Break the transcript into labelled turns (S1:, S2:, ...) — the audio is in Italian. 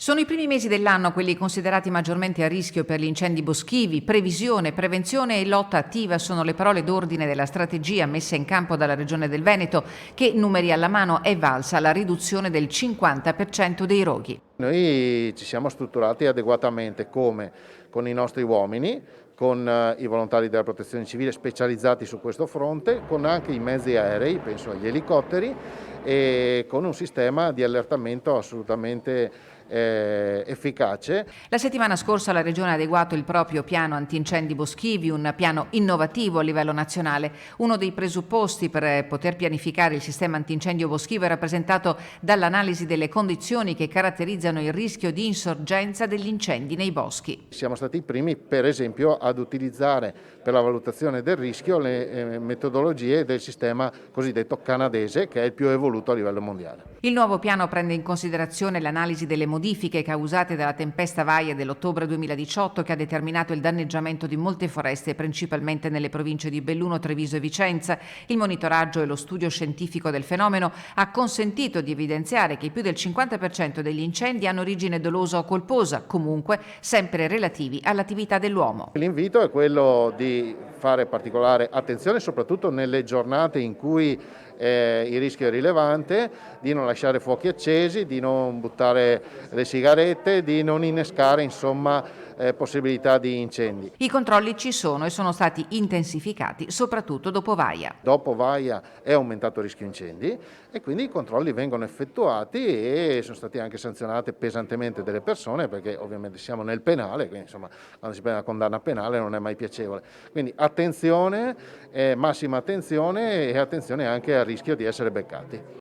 S1: Sono i primi mesi dell'anno quelli considerati maggiormente a rischio per gli incendi boschivi. Previsione, prevenzione e lotta attiva sono le parole d'ordine della strategia messa in campo dalla Regione del Veneto, che, numeri alla mano, è valsa la riduzione del 50% dei roghi.
S2: Noi ci siamo strutturati adeguatamente come con i nostri uomini, con i volontari della protezione civile specializzati su questo fronte, con anche i mezzi aerei, penso agli elicotteri, e con un sistema di allertamento assolutamente efficace.
S1: La settimana scorsa la Regione ha adeguato il proprio piano antincendi boschivi, un piano innovativo a livello nazionale. Uno dei presupposti per poter pianificare il sistema antincendio boschivo è rappresentato dall'analisi delle condizioni che caratterizzano il rischio di insorgenza degli incendi nei boschi.
S2: Siamo stati i primi, per esempio, ad utilizzare per la valutazione del rischio le metodologie del sistema cosiddetto canadese, che è il più evoluto a livello mondiale.
S1: Il nuovo piano prende in considerazione l'analisi delle modifiche causate dalla tempesta Vaia dell'ottobre 2018, che ha determinato il danneggiamento di molte foreste, principalmente nelle province di Belluno, Treviso e Vicenza. Il monitoraggio e lo studio scientifico del fenomeno ha consentito di evidenziare che più del 50% degli incendi hanno origine dolosa o colposa, comunque sempre relativi all'attività dell'uomo.
S2: L'invito è quello di fare particolare attenzione soprattutto nelle giornate in cui il rischio è rilevante, di non lasciare fuochi accesi, di non buttare le sigarette, di non innescare possibilità di incendi.
S1: I controlli ci sono e sono stati intensificati, soprattutto dopo Vaia.
S2: Dopo Vaia è aumentato il rischio incendi e quindi i controlli vengono effettuati e sono state anche sanzionate pesantemente delle persone, perché ovviamente siamo nel penale, quindi quando si prende una condanna penale non è mai piacevole. Quindi attenzione, massima attenzione e attenzione anche al rischio di essere beccati.